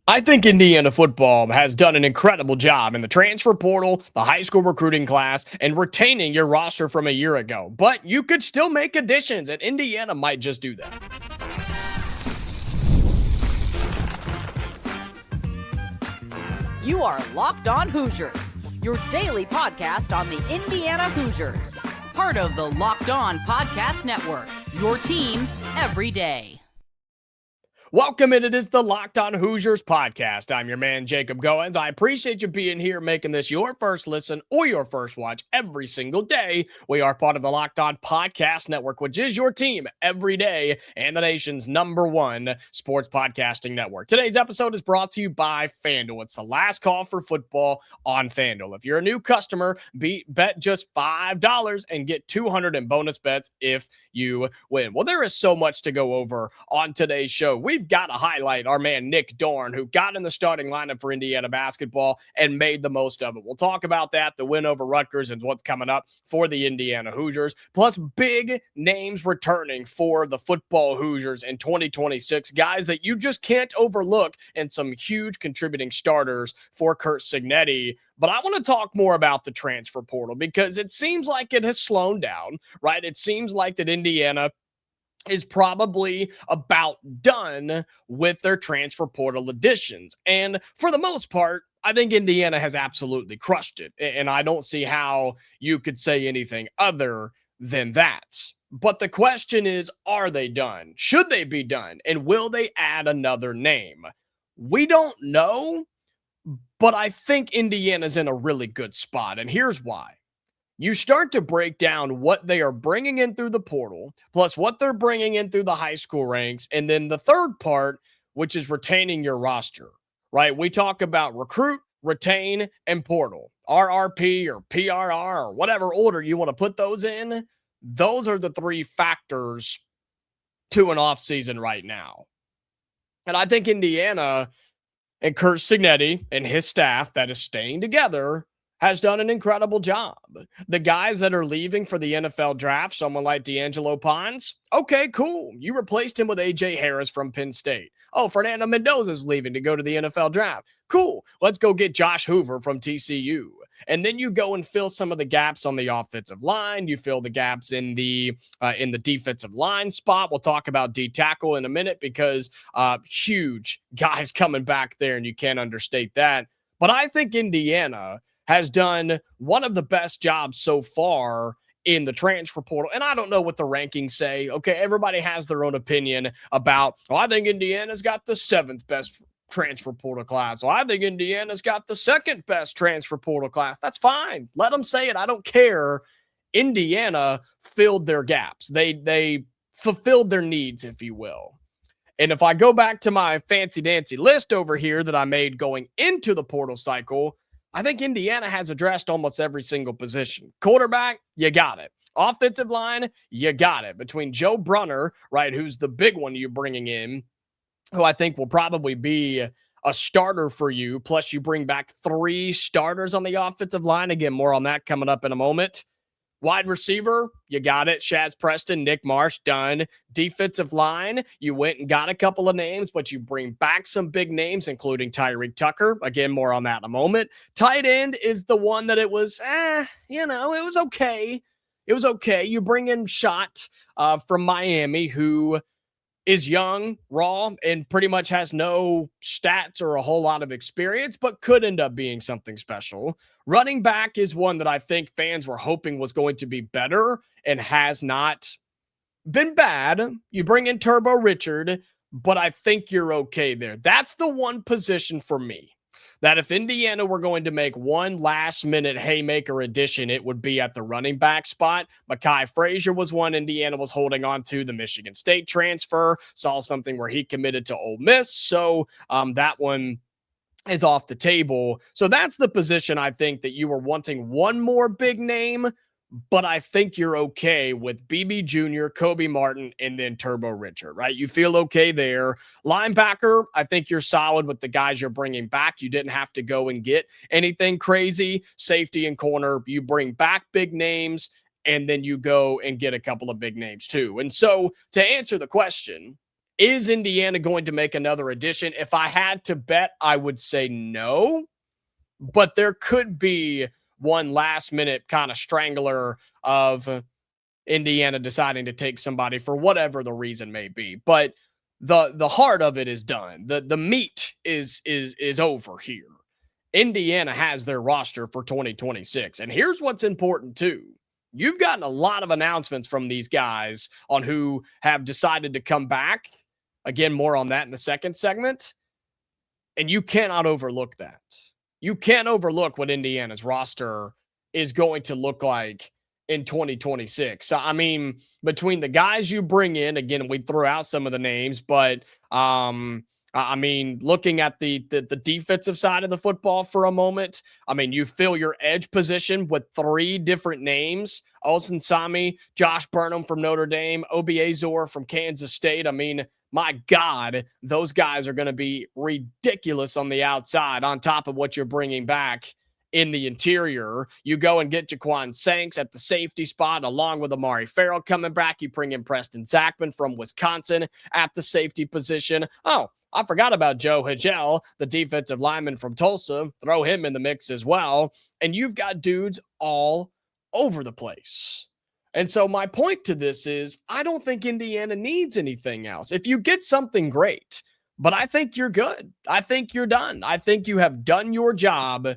I think Indiana football has done an incredible job in the transfer portal, the high school recruiting class, and retaining your roster from a year ago. But you could still make additions, and Indiana might just do that. You are Locked On Hoosiers, your daily podcast on the Indiana Hoosiers. Part of the Locked On Podcast Network, your team every day. Welcome, and it is the Locked On Hoosiers podcast. I'm your man, Jacob Goins. I appreciate you being here, making this your first listen or your first watch every single day. We are part of the Locked On Podcast Network, which is your team every day and the nation's #1 sports podcasting network. Today's episode is brought to you by FanDuel. It's the last call for football on FanDuel. If you're a new customer, bet just $5 and get 200 in bonus bets if you win. Well, there is so much to go over on today's show. We've got to highlight our man Nick Dorn, who got in the starting lineup for Indiana basketball and made the most of it. We'll talk about that, the win over Rutgers, and what's coming up for the Indiana Hoosiers, plus big names returning for the football Hoosiers in 2026, guys that you just can't overlook, and some huge contributing starters for Curt Cignetti. But I want to talk more about the transfer portal because it seems like it has slowed down, right? It seems like that Indiana is probably about done with their transfer portal additions. And for the most part, I think Indiana has absolutely crushed it. And I don't see how you could say anything other than that. But the question is, are they done? Should they be done? And will they add another name? We don't know, but I think Indiana's in a really good spot. And here's why. You start to break down what they are bringing in through the portal, plus what they're bringing in through the high school ranks, and then the third part, which is retaining your roster, right? We talk about recruit, retain, and portal, RRP or PRR or whatever order you want to put those in. Those are the three factors to an offseason right now. And I think Indiana and Curt Cignetti and his staff that is staying together has done an incredible job. The guys that are leaving for the NFL draft, someone like D'Angelo Pons, okay, cool. You replaced him with A.J. Harris from Penn State. Oh, Fernando Mendoza's leaving to go to the NFL draft. Cool. Let's go get Josh Hoover from TCU. And then you go and fill some of the gaps on the offensive line. You fill the gaps in the defensive line spot. We'll talk about D tackle in a minute because huge guys coming back there, and you can't understate that. But I think Indiana has done one of the best jobs so far in the transfer portal. And I don't know what the rankings say. Okay, everybody has their own opinion about, I think Indiana's got the 7th best transfer portal class. I think Indiana's got the 2nd best transfer portal class. That's fine. Let them say it. I don't care. Indiana filled their gaps. They fulfilled their needs, if you will. And if I go back to my fancy-dancy list over here that I made going into the portal cycle, I think Indiana has addressed almost every single position. Quarterback, you got it. Offensive line, you got it. Between Joe Brunner, right, who's the big one you're bringing in, who I think will probably be a starter for you, plus you bring back 3 starters on the offensive line. Again, more on that coming up in a moment. Wide receiver, you got it. Shazz Preston, Nick Marsh, done. Defensive line, you went and got a couple of names, but you bring back some big names, including Tyrique Tucker. Again, more on that in a moment. Tight end is the one that it was, it was okay. It was okay. You bring in Shot from Miami, who is young, raw, and pretty much has no stats or a whole lot of experience, but could end up being something special. Running back is one that I think fans were hoping was going to be better and has not been bad. You bring in Turbo Richard, but I think you're okay there. That's the one position for me that if Indiana were going to make one last-minute haymaker addition, it would be at the running back spot. Mekhi Frazier was one Indiana was holding on to. The Michigan State transfer, saw something where he committed to Ole Miss, so that one is off the table. So that's the position I think that you were wanting one more big name, but I think you're okay with BB Jr., Kobe Martin, and then Turbo Richard, right? You feel okay there. Linebacker, I think you're solid with the guys you're bringing back. You didn't have to go and get anything crazy. Safety and corner, you bring back big names, and then you go and get a couple of big names too. And so to answer the question, Is Indiana going to make another addition? If I had to bet, I would say no, but there could be one last minute kind of strangler of Indiana deciding to take somebody for whatever the reason may be. But the heart of it is done. The meat is over here. Indiana has their roster for 2026. And here's what's important too. You've gotten a lot of announcements from these guys on who have decided to come back. Again, more on that in the second segment. And you cannot overlook that. You can't overlook what Indiana's roster is going to look like in 2026. So, I mean, between the guys you bring in, again, we threw out some of the names, but I mean, looking at the defensive side of the football for a moment, I mean, you fill your edge position with 3 different names: Olsen Sami, Josh Burnham from Notre Dame, Obiezor from Kansas State. I mean, my God, those guys are going to be ridiculous on the outside on top of what you're bringing back in the interior. You go and get Jaquan Sanks at the safety spot, along with Amari Farrell coming back. You bring in Preston Zachman from Wisconsin at the safety position. Oh, I forgot about Joe Hagel, the defensive lineman from Tulsa. Throw him in the mix as well. And you've got dudes all over the place. And so my point to this is, I don't think Indiana needs anything else. If you get something, great, but I think you're good. I think you're done. I think you have done your job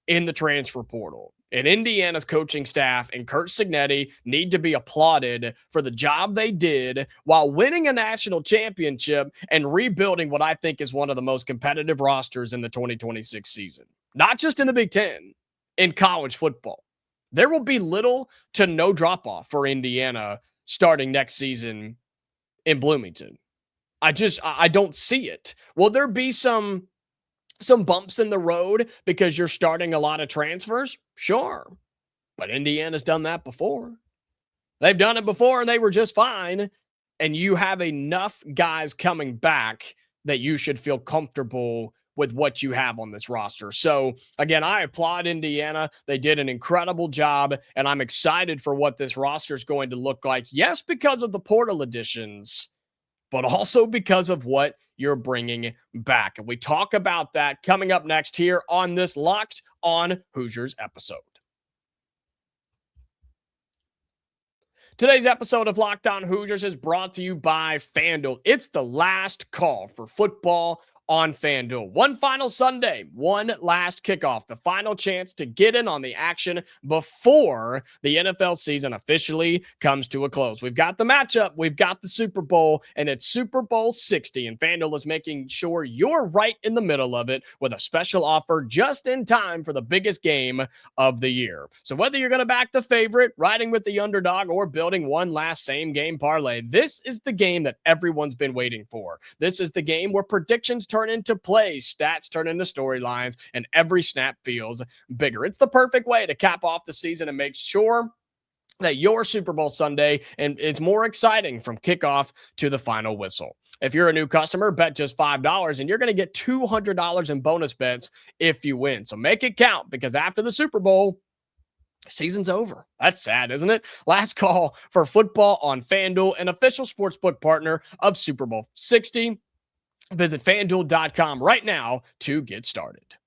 in the transfer portal. And Indiana's coaching staff and Curt Cignetti need to be applauded for the job they did while winning a national championship and rebuilding what I think is one of the most competitive rosters in the 2026 season. Not just in the Big Ten, in college football. There will be little to no drop-off for Indiana starting next season in Bloomington. I don't see it. Will there be some bumps in the road because you're starting a lot of transfers? Sure. But Indiana's done that before. They've done it before and they were just fine. And you have enough guys coming back that you should feel comfortable with what you have on this roster. So again, I applaud Indiana. They did an incredible job, and I'm excited for what this roster is going to look like. Yes, because of the portal additions, but also because of what you're bringing back. And we talk about that coming up next here on this Locked on Hoosiers episode. Today's episode of Locked on Hoosiers is brought to you by FanDuel. It's the last call for football on FanDuel. One final Sunday, one last kickoff, the final chance to get in on the action before the NFL season officially comes to a close. We've got the matchup, we've got the Super Bowl, and it's Super Bowl 60, and FanDuel is making sure you're right in the middle of it with a special offer just in time for the biggest game of the year. So whether you're going to back the favorite, riding with the underdog, or building one last same game parlay, this is the game that everyone's been waiting for. This is the game where predictions turn into plays, stats turn into storylines, and every snap feels bigger. It's the perfect way to cap off the season and make sure that your Super Bowl Sunday and it's more exciting from kickoff to the final whistle. If you're a new customer, bet just $5 and you're going to get $200 in bonus bets if you win. So make it count, because after the Super Bowl, season's over. That's sad, isn't it? Last call for football on FanDuel, an official sportsbook partner of Super Bowl 60. Visit FanDuel.com right now to get started.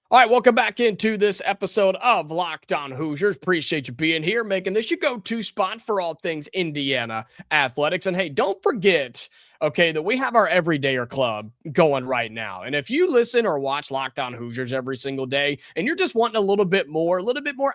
All right, welcome back into this episode of Locked on Hoosiers. Appreciate you being here, making this your go-to spot for all things Indiana athletics. And hey, don't forget, okay, that we have our Everydayer Club going right now. And if you listen or watch Locked on Hoosiers every single day and you're just wanting a little bit more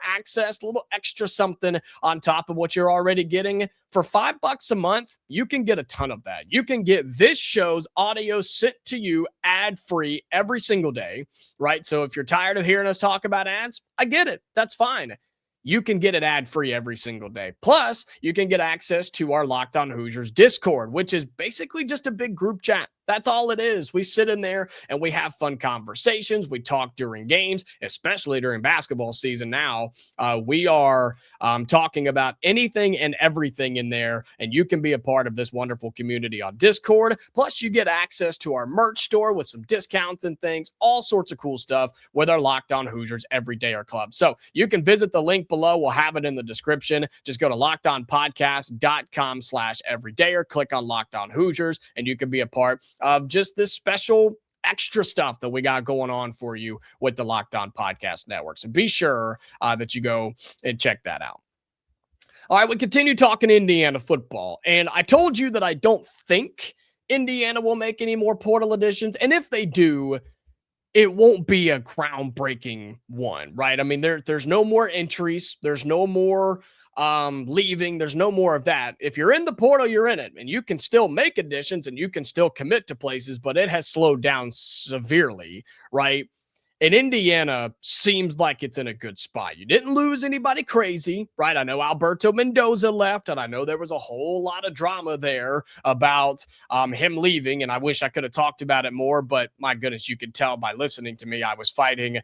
access, a little extra something on top of what you're already getting, for $5 a month, you can get a ton of that. You can get this show's audio sent to you ad-free every single day, right? So if you're tired of hearing us talk about ads, I get it. That's fine. You can get it ad-free every single day. Plus, you can get access to our Locked on Hoosiers Discord, which is basically just a big group chat. That's all it is. We sit in there and we have fun conversations. We talk during games, especially during basketball season now. We are talking about anything and everything in there, and you can be a part of this wonderful community on Discord. Plus, you get access to our merch store with some discounts and things, all sorts of cool stuff with our Locked On Hoosiers Everydayer Club. So you can visit the link below. We'll have it in the description. Just go to lockedonpodcast.com/everydayer, click on Locked On Hoosiers, and you can be a part of just this special extra stuff that we got going on for you with the Locked On Podcast Network. So be sure that you go and check that out. All right, we continue talking Indiana football. And I told you that I don't think Indiana will make any more portal additions. And if they do, it won't be a groundbreaking one, right? I mean, there's no more entries. There's no more leaving. There's no more of that. If you're in the portal, you're in it, and you can still make additions and you can still commit to places, but it has slowed down severely, right? And Indiana seems like it's in a good spot. You didn't lose anybody crazy, right? I know Alberto Mendoza left, and I know there was a whole lot of drama there about him leaving, and I wish I could have talked about it more, but my goodness, you could tell by listening to me, I was fighting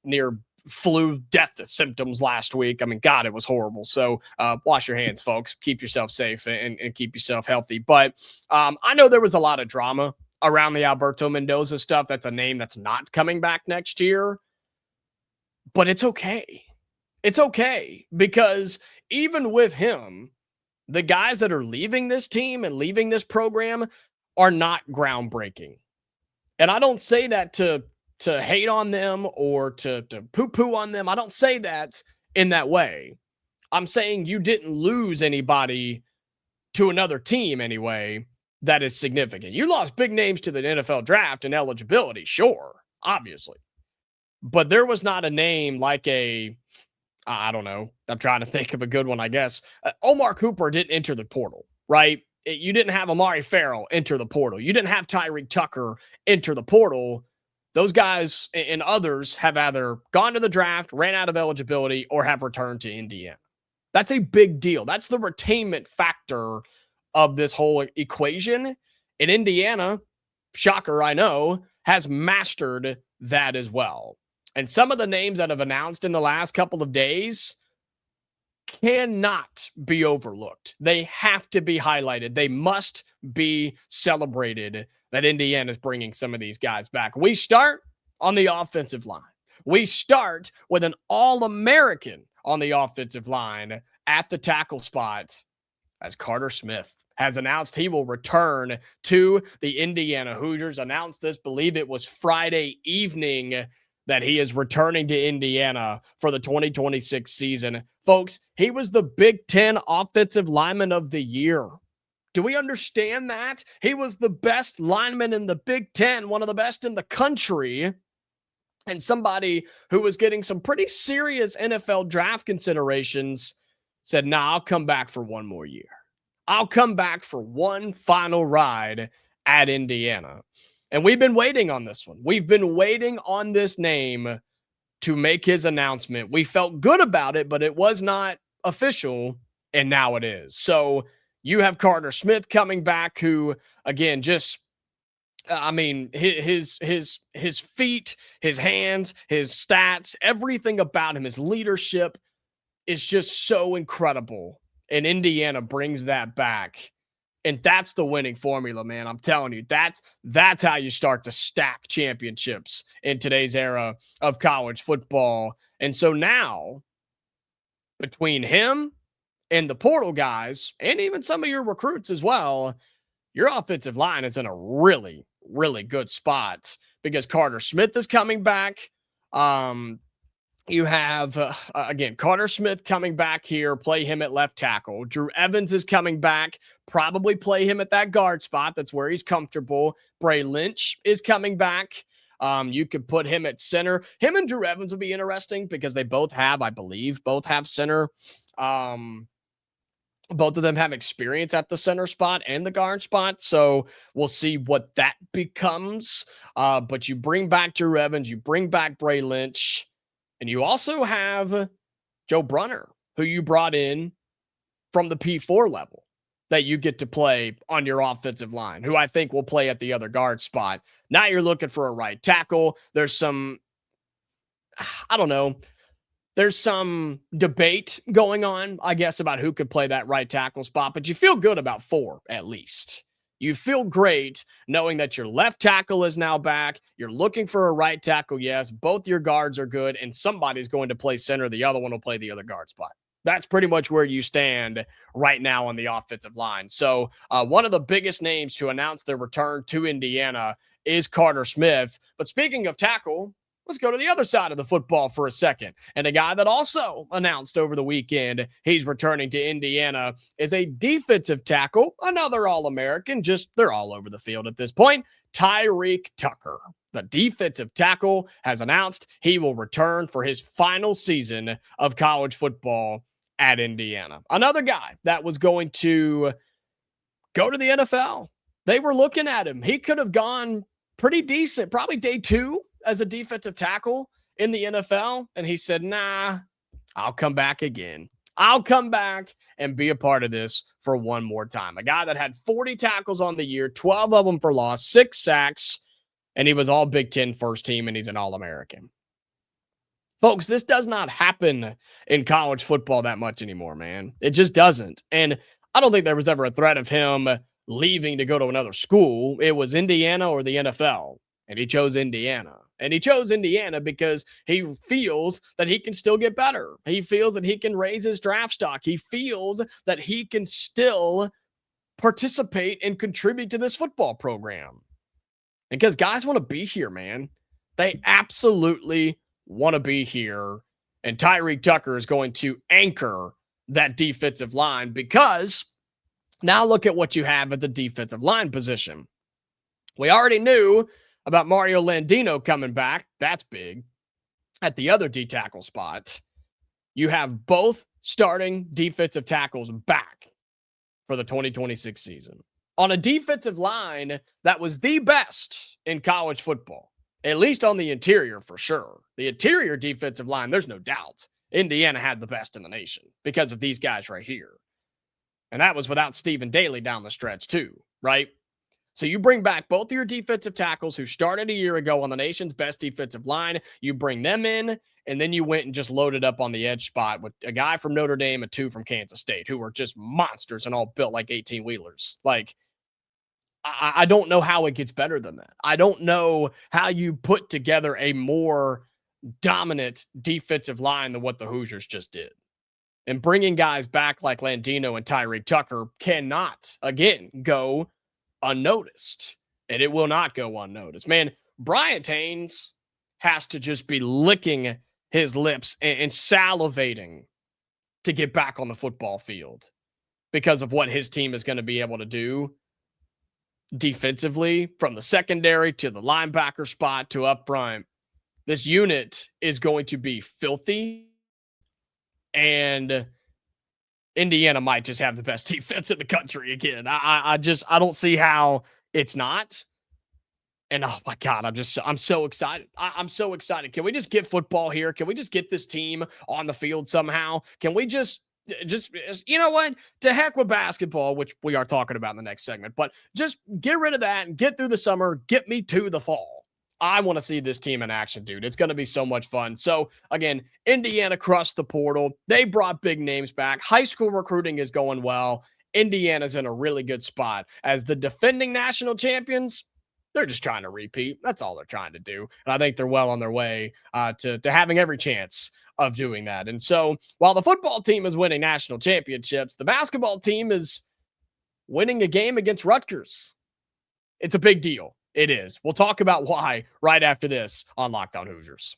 near flu death symptoms last week. I mean, God, it was horrible. So wash your hands, folks. Keep yourself safe and keep yourself healthy. But I know there was a lot of drama around the Alberto Mendoza stuff. That's a name that's not coming back next year. But it's okay. It's okay, because even with him, the guys that are leaving this team and leaving this program are not groundbreaking. And I don't say that to hate on them or to poo-poo on them. I don't say that in that way. I'm saying you didn't lose anybody to another team anyway that is significant. You lost big names to the NFL draft and eligibility, sure, obviously. But there was not a name like I don't know. I'm trying to think of a good one, I guess. Omar Cooper didn't enter the portal, right? You didn't have Amari Farrell enter the portal. You didn't have Tyrique Tucker enter the portal. Those guys and others have either gone to the draft, ran out of eligibility, or have returned to Indiana. That's a big deal. That's the retainment factor of this whole equation. And Indiana, shocker, I know, has mastered that as well. And some of the names that have announced in the last couple of days cannot be overlooked. They have to be highlighted. They must be celebrated that Indiana is bringing some of these guys back. We start on the offensive line. We start with an All-American on the offensive line at the tackle spot, as Carter Smith has announced he will return to the Indiana Hoosiers. Announced this, believe it was Friday evening, that he is returning to Indiana for the 2026 season. Folks, he was the Big Ten Offensive Lineman of the Year. Do we understand that? He was the best lineman in the Big Ten, one of the best in the country, and somebody who was getting some pretty serious NFL draft considerations said, nah, I'll come back for one more year. I'll come back for one final ride at Indiana. And we've been waiting on this one. We've been waiting on this name to make his announcement. We felt good about it, but it was not official, and now it is. So you have Carter Smith coming back, who, again, just, I mean, his feet, his hands, his stats, everything about him, his leadership is just so incredible. And Indiana brings that back. And that's the winning formula, man. I'm telling you, that's how you start to stack championships in today's era of college football. And so now, between him and the portal guys, and even some of your recruits as well, your offensive line is in a really, really good spot, because Carter Smith is coming back. You have, again, Carter Smith coming back here, play him at left tackle. Drew Evans is coming back, probably play him at that guard spot. That's where he's comfortable. Bray Lynch is coming back. You could put him at center. Him and Drew Evans would be interesting, because they both have, I believe, center. Both of them have experience at the center spot and the guard spot. So we'll see what that becomes. But you bring back Drew Evans, you bring back Bray Lynch, and you also have Joe Brunner, who you brought in from the P4 level. that you get to play on your offensive line, who I think will play at the other guard spot. Now you're looking for a right tackle. There's some, I don't know, there's some debate going on, I guess, about who could play that right tackle spot, but you feel good about 4 at least. You feel great knowing that your left tackle is now back. You're looking for a right tackle. Yes, both your guards are good, and somebody's going to play center. The other one will play the other guard spot. That's pretty much where you stand right now on the offensive line. So one of the biggest names to announce their return to Indiana is Carter Smith. But speaking of tackle, let's go to the other side of the football for a second. And a guy that also announced over the weekend he's returning to Indiana is a defensive tackle, another All-American, just they're all over the field at this point, Tyrique Tucker. The defensive tackle has announced he will return for his final season of college football at Indiana. Another guy that was going to go to the NFL. They were looking at him. He could have gone pretty decent, probably day 2 as a defensive tackle in the NFL. And he said, nah, I'll come back again. I'll come back and be a part of this for one more time. A guy that had 40 tackles on the year, 12 of them for loss, 6 sacks, and he was all Big Ten first team, and he's an All-American. Folks, this does not happen in college football that much anymore, man. It just doesn't. And I don't think there was ever a threat of him leaving to go to another school. It was Indiana or the NFL, and he chose Indiana. And he chose Indiana because he feels that he can still get better. He feels that he can raise his draft stock. He feels that he can still participate and contribute to this football program. And because guys want to be here, man. They absolutely want to be here. And Tyrique Tucker is going to anchor that defensive line because now look at what you have at the defensive line position. We already knew about Mario Landino coming back. That's big. At the other D tackle spot, you have both starting defensive tackles back for the 2026 season on a defensive line that was the best in college football, at least on the interior for sure. The interior defensive line, there's no doubt. Indiana had the best in the nation because of these guys right here. And that was without Stephen Daly down the stretch too, right? So you bring back both of your defensive tackles who started a year ago on the nation's best defensive line. You bring them in, and then you went and just loaded up on the edge spot with a guy from Notre Dame and 2 from Kansas State who were just monsters and all built like 18-wheelers. Like, I don't know how it gets better than that. I don't know how you put together a more dominant defensive line than what the Hoosiers just did. And bringing guys back like Landino and Tyrique Tucker cannot, again, go unnoticed. And it will not go unnoticed. Man, Bryant Haynes has to just be licking his lips and salivating to get back on the football field because of what his team is going to be able to do defensively from the secondary to the linebacker spot to up front. This unit is going to be filthy, and Indiana might just have the best defense in the country again. I don't see how it's not. And oh my God, I'm so excited. I'm so excited. Can we just get football here? Can we just get this team on the field somehow? Can we just, you know what? To heck with basketball, which we are talking about in the next segment, but just get rid of that and get through the summer. Get me to the fall. I want to see this team in action, dude. It's going to be so much fun. So again, Indiana crushed the portal. They brought big names back. High school recruiting is going well. Indiana's in a really good spot as the defending national champions. They're just trying to repeat. That's all they're trying to do. And I think they're well on their way to having every chance of doing that. And so while the football team is winning national championships, the basketball team is winning a game against Rutgers. It's a big deal. It is. We'll talk about why right after this on Locked On Hoosiers.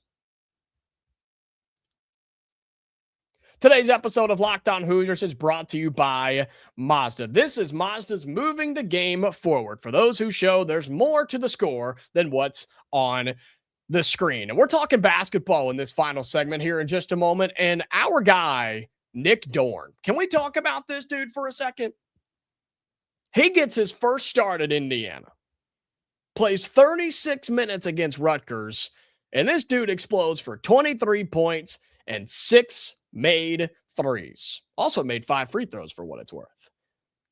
Today's episode of Locked On Hoosiers is brought to you by Mazda. This is Mazda's moving the game forward. For those who show there's more to the score than what's on the screen. And we're talking basketball in this final segment here in just a moment. And our guy, Nick Dorn. Can we talk about this dude for a second? He gets his first start at Indiana. Plays 36 minutes against Rutgers. And this dude explodes for 23 points and 6 made threes. Also made 5 free throws for what it's worth.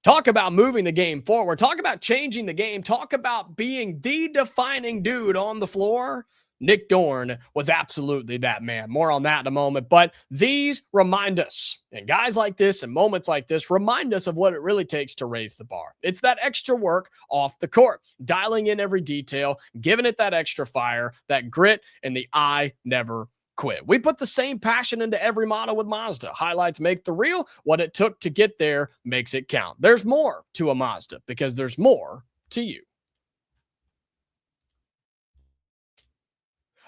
Talk about moving the game forward. Talk about changing the game. Talk about being the defining dude on the floor. Nick Dorn was absolutely that man. More on that in a moment. But these remind us, and guys like this and moments like this remind us of what it really takes to raise the bar. It's that extra work off the court, dialing in every detail, giving it that extra fire, that grit, and the I never quit. We put the same passion into every model with Mazda. Highlights make the real. What it took to get there makes it count. There's more to a Mazda because there's more to you.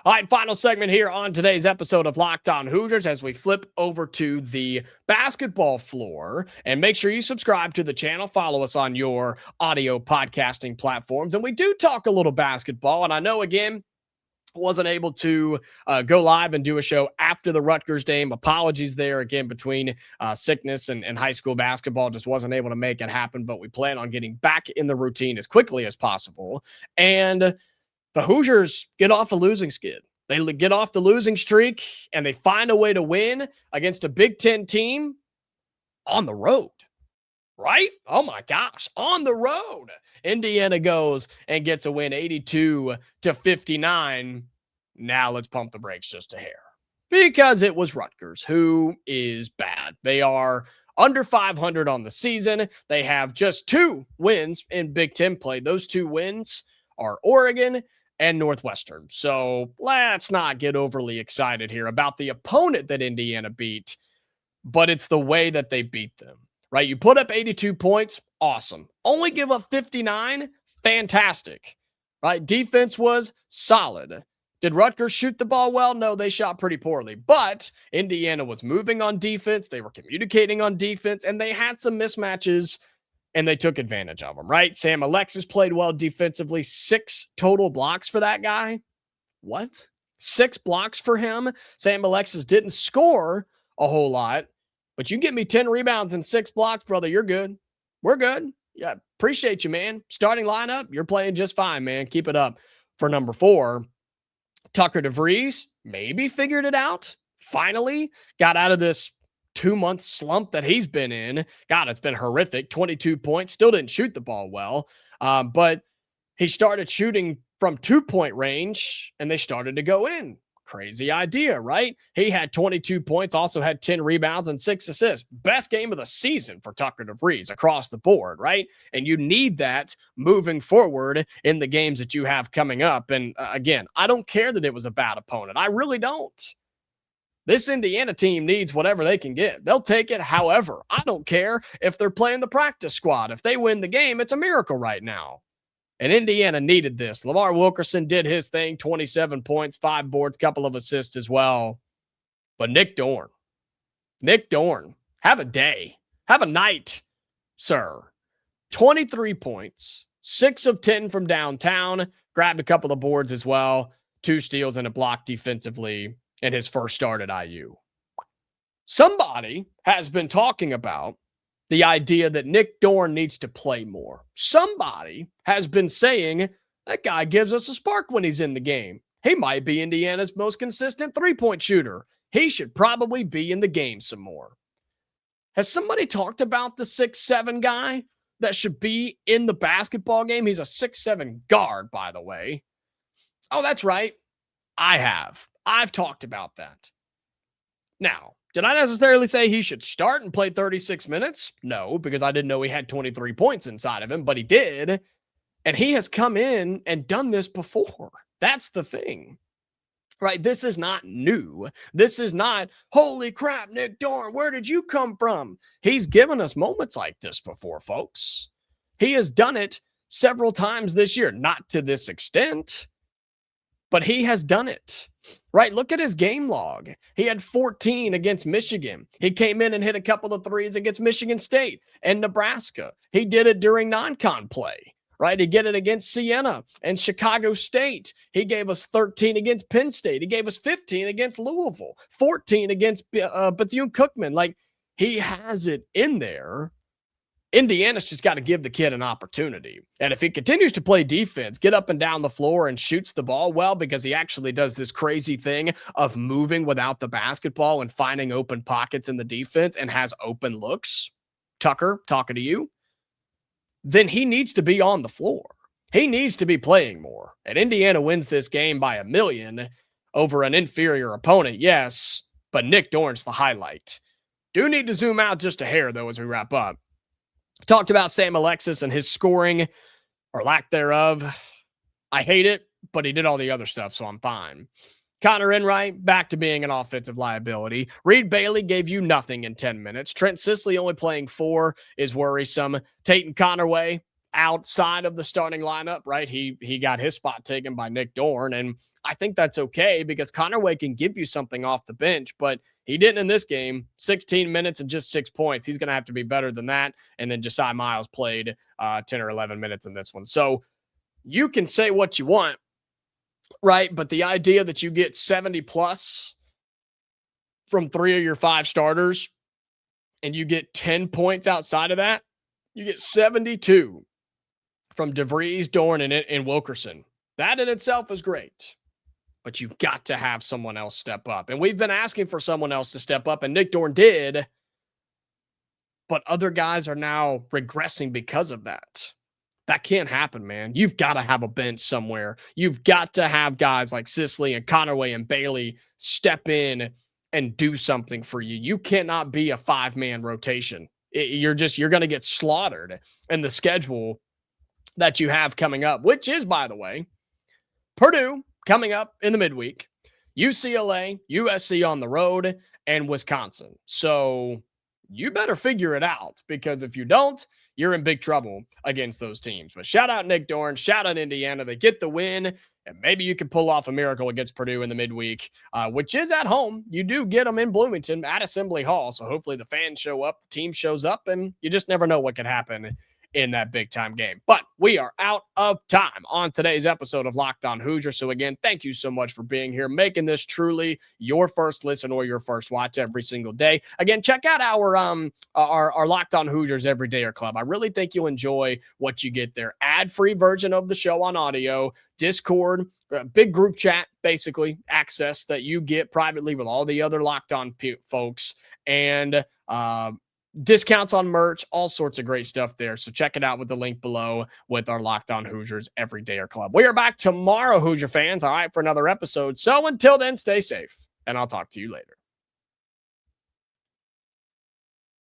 All right, final segment here on today's episode of Locked On Hoosiers as we flip over to the basketball floor. And make sure you subscribe to the channel. Follow us on your audio podcasting platforms. And we do talk a little basketball. And I know, again, wasn't able to go live and do a show after the Rutgers game. Apologies there again between sickness and high school basketball. Just wasn't able to make it happen. But we plan on getting back in the routine as quickly as possible. And the Hoosiers get off a losing skid. They get off the losing streak, and they find a way to win against a Big Ten team on the road, right? Oh, my gosh, on the road. Indiana goes and gets a win 82-59. Now let's pump the brakes just a hair because it was Rutgers, who is bad. They are under 500 on the season. They have just 2 wins in Big Ten play. Those 2 wins are Oregon and Northwestern. So let's not get overly excited here about the opponent that Indiana beat, but it's the way that they beat them, right? You put up 82 points, awesome. Only give up 59, fantastic, right? Defense was solid. Did Rutgers shoot the ball well? No, they shot pretty poorly, but Indiana was moving on defense. They were communicating on defense, and they had some mismatches and they took advantage of them, right? Sam Alexis played well defensively. 6 total blocks for that guy. What? 6 blocks for him? Sam Alexis didn't score a whole lot, but you give me 10 rebounds and 6 blocks, brother, you're good. We're good. Yeah, appreciate you, man. Starting lineup, you're playing just fine, man. Keep it up. For number 4, Tucker DeVries maybe figured it out. Finally got out of this 2-month slump that he's been in. God, it's been horrific. 22 points. Still didn't shoot the ball well. But he started shooting from 2-point range and they started to go in. Crazy idea, right? He had 22 points, also had 10 rebounds and 6 assists. Best game of the season for Tucker DeVries across the board, right? And you need that moving forward in the games that you have coming up. And again, I don't care that it was a bad opponent. I really don't. This Indiana team needs whatever they can get. They'll take it. However, I don't care if they're playing the practice squad. If they win the game, it's a miracle right now. And Indiana needed this. Lamar Wilkerson did his thing, 27 points, 5 boards, couple of assists as well. But Nick Dorn, have a day. Have a night, sir. 23 points, 6 of 10 from downtown, grabbed a couple of boards as well, 2 steals and a block defensively in his first start at IU. Somebody has been talking about the idea that Nick Dorn needs to play more. Somebody has been saying that guy gives us a spark when he's in the game. He might be Indiana's most consistent 3-point shooter. He should probably be in the game some more. Has somebody talked about the 6'7" guy that should be in the basketball game? He's a 6'7" guard, by the way. Oh, that's right. I have. I've talked about that. Now, did I necessarily say he should start and play 36 minutes? No, because I didn't know he had 23 points inside of him, but he did. And he has come in and done this before. That's the thing, right? This is not new. This is not, holy crap, Nick Dorn, where did you come from? He's given us moments like this before, folks. He has done it several times this year, not to this extent, but he has done it, right? Look at his game log. He had 14 against Michigan. He came in and hit a couple of threes against Michigan State and Nebraska. He did it during non-con play, right? He did it against Siena and Chicago State. He gave us 13 against Penn State. He gave us 15 against Louisville, 14 against Bethune-Cookman. Like, he has it in there. Indiana's just got to give the kid an opportunity. And if he continues to play defense, get up and down the floor and shoots the ball well, because he actually does this crazy thing of moving without the basketball and finding open pockets in the defense and has open looks. Tucker, talking to you. then he needs to be on the floor. He needs to be playing more. And Indiana wins this game by 1,000,000 over an inferior opponent, yes, but Nick Dorn's the highlight. Do need to zoom out just a hair, though, as we wrap up. Talked about Sam Alexis and his scoring, or lack thereof. I hate it, but he did all the other stuff, so I'm fine. Connor Enright, back to being an offensive liability. Reed Bailey gave you nothing in 10 minutes. Trent Sisley only playing 4 is worrisome. Tatum Connerway, outside of the starting lineup, right? He got his spot taken by Nick Dorn, and I think that's okay because Connerway can give you something off the bench, but he didn't in this game. 16 minutes and just 6 points. He's going to have to be better than that. And then Josiah Miles played 10 or 11 minutes in this one. So you can say what you want, right? But the idea that you get 70 plus from 3 of your 5 starters and you get 10 points outside of that, you get 72 from DeVries, Dorn, and Wilkerson. That in itself is great. But you've got to have someone else step up. And we've been asking for someone else to step up, and Nick Dorn did. But other guys are now regressing because of that. That can't happen, man. You've got to have a bench somewhere. You've got to have guys like Sisley and Connerway and Bailey step in and do something for you. You cannot be a 5-man rotation. You're going to get slaughtered in the schedule that you have coming up, which is, by the way, Purdue coming up in the midweek, UCLA, USC on the road, and Wisconsin. So you better figure it out, because if you don't, you're in big trouble against those teams. But shout out Nick Dorn, shout out Indiana. They get the win, and maybe you can pull off a miracle against Purdue in the midweek, which is at home. You do get them in Bloomington at Assembly Hall, so hopefully the fans show up, the team shows up, and you just never know what could happen in that big time game. But we are out of time on today's episode of Locked On Hoosiers. So again, thank you so much for being here, making this truly your first listen or your first watch every single day. Again, check out our Locked On Hoosiers Everydayer Club. I really think you'll enjoy what you get there. Ad-free version of the show on audio, Discord, big group chat, basically access that you get privately with all the other Locked On folks, and discounts on merch, all sorts of great stuff there. So check it out with the link below with our Locked On Hoosiers Everydayer Club. We are back tomorrow, Hoosier fans, all right, for another episode. So until then, stay safe, and I'll talk to you later.